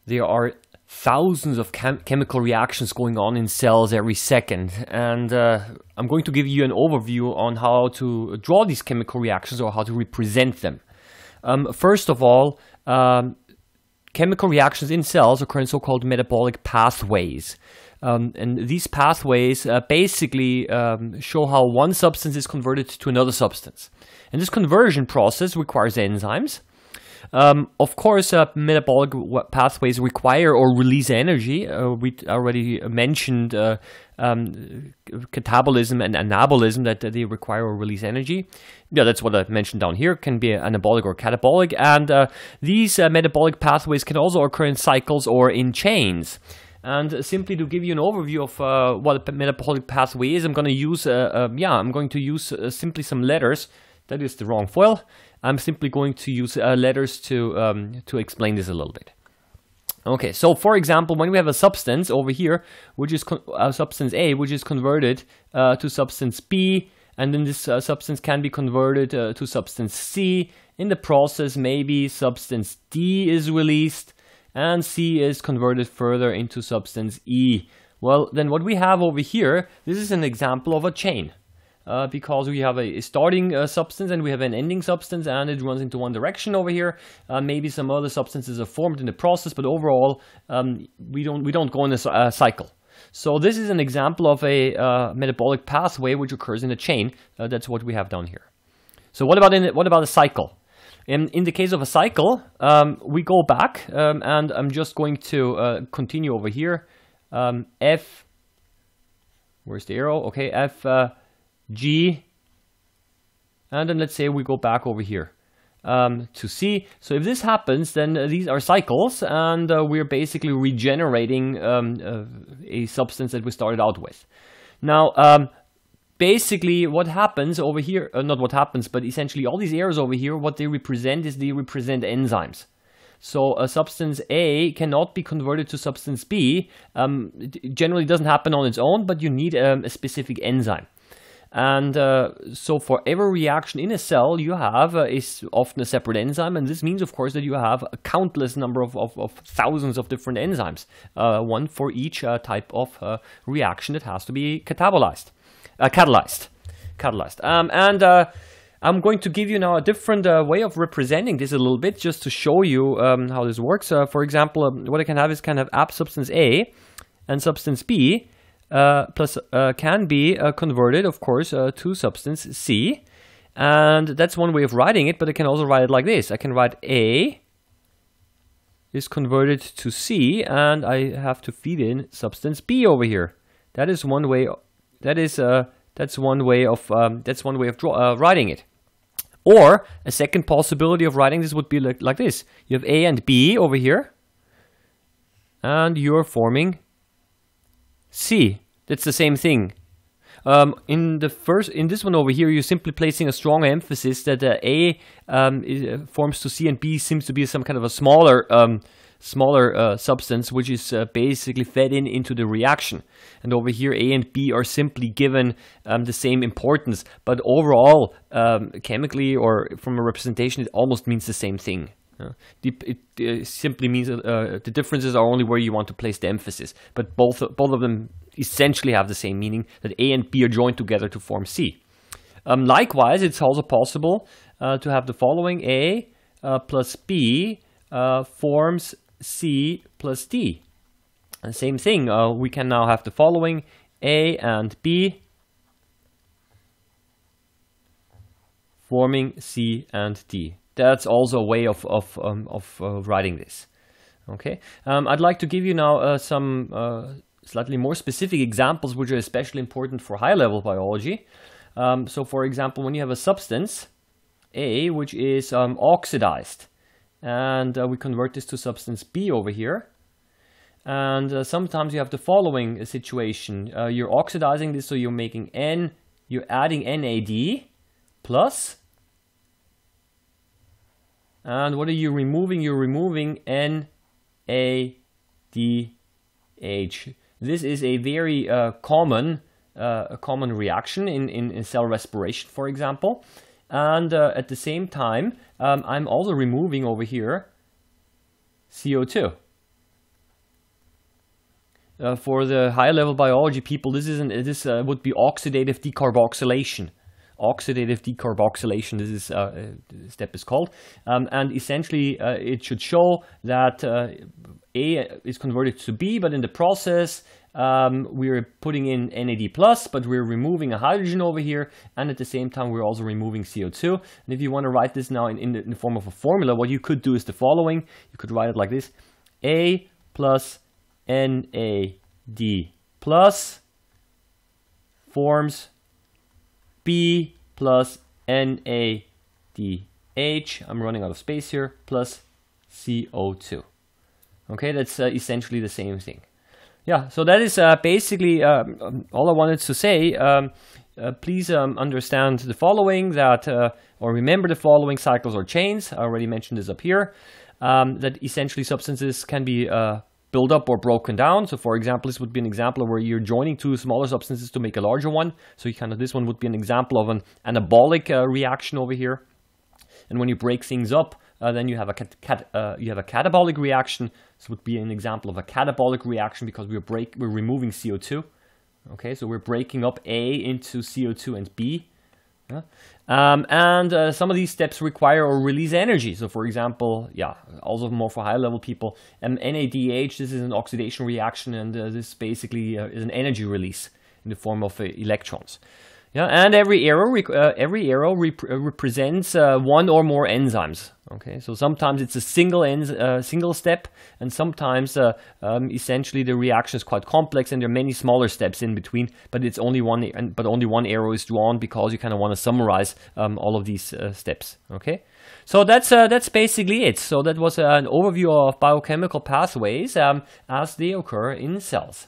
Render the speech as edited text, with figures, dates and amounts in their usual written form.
there are thousands of chemical reactions going on in cells every second, and I'm going to give you an overview on how to draw these chemical reactions or how to represent them. First of all, chemical reactions in cells occur in so-called metabolic pathways. And these pathways basically show how one substance is converted to another substance. And this conversion process requires enzymes. Of course, metabolic pathways require or release energy. We already mentioned catabolism and anabolism, that they require or release energy. Yeah, that's what I mentioned down here. It can be anabolic or catabolic. And these metabolic pathways can also occur in cycles or in chains. And simply to give you an overview of what a metabolic pathway is, I'm going to use simply some letters. That is the wrong foil. I'm simply going to use letters to explain this a little bit. Okay, so for example, when we have a substance over here, which is substance A, which is converted to substance B, and then this substance can be converted to substance C. In the process, maybe substance D is released, and C is converted further into substance E. Well, then what we have over here, this is an example of a chain. Because we have a starting substance and we have an ending substance, and it runs into one direction over here. Maybe some other substances are formed in the process, but overall we don't go in a cycle. So this is an example of a metabolic pathway which occurs in a chain. That's what we have down here. So what about a cycle? In the case of a cycle, we go back, and I'm just going to continue over here. F, where's the arrow? Okay, F. G, and then let's say we go back over here to C. So if this happens, then these are cycles, and we're basically regenerating a substance that we started out with. Now, basically what happens over here, not what happens, but essentially all these arrows over here, what they represent is they represent enzymes. So a substance A cannot be converted to substance B. It generally doesn't happen on its own, but you need a specific enzyme. And so for every reaction in a cell you have is often a separate enzyme, and this means of course that you have a countless number of thousands of different enzymes, one for each type of reaction that has to be catalyzed. I'm going to give you now a different way of representing this a little bit, just to show you how this works. For example, what I can have is substance A and substance B can be converted, of course, to substance C. And that's one way of writing it, but I can also write it like this. I can write A is converted to C, and I have to feed in substance B over here. That is one way. That's one way of writing it. Or a second possibility of writing this would be like this. You have A and B over here, and you're forming C. That's the same thing. In this one over here, you're simply placing a strong emphasis that A forms to C, and B seems to be some kind of a smaller substance, which is basically fed into the reaction. And over here, A and B are simply given the same importance, but overall, chemically or from a representation, it almost means the same thing. It simply means the differences are only where you want to place the emphasis, but both of them essentially have the same meaning, that A and B are joined together to form C. Likewise, it's also possible to have the following: A plus B forms C plus D. And same thing, we can now have the following: A and B forming C and D. That's also a way of writing this. Okay, I'd like to give you now some slightly more specific examples, which are especially important for high-level biology. So, for example, when you have a substance A, which is oxidized, and we convert this to substance B over here, and sometimes you have the following situation: you're oxidizing this, so you're making you're adding NAD plus. And what are you removing? You're removing NADH. This is a very common reaction in cell respiration, for example. And at the same time, I'm also removing over here CO2. for the high level biology people, this would be oxidative decarboxylation. Oxidative decarboxylation, this is step is called, and essentially it should show that A is converted to B, but in the process we're putting in NAD+, but we're removing a hydrogen over here, and at the same time we're also removing CO2. And if you want to write this now in the form of a formula, what you could do is the following. You could write it like this: A plus NAD plus forms B plus NADH, I'm running out of space here, plus CO2. Okay, that's essentially the same thing. Yeah, so that is basically all I wanted to say. Please understand the following, that or remember the following: cycles or chains. I already mentioned this up here. That essentially substances can be built up or broken down. So for example, this would be an example where you're joining two smaller substances to make a larger one. So this one would be an example of an anabolic reaction over here. And when you break things up, then you have a catabolic reaction. This would be an example of a catabolic reaction because we're removing CO2. Okay, so we're breaking up A into CO2 and B. Yeah. Some of these steps require or release energy. So for example, also more for high level people, NADH, this is an oxidation reaction, and this basically is an energy release in the form of electrons. Yeah, and every arrow represents one or more enzymes. Okay, so sometimes it's a single step, and sometimes essentially the reaction is quite complex, and there are many smaller steps in between. But it's only one arrow is drawn because you kind of want to summarize all of these steps. Okay, so that's basically it. So that was an overview of biochemical pathways as they occur in cells.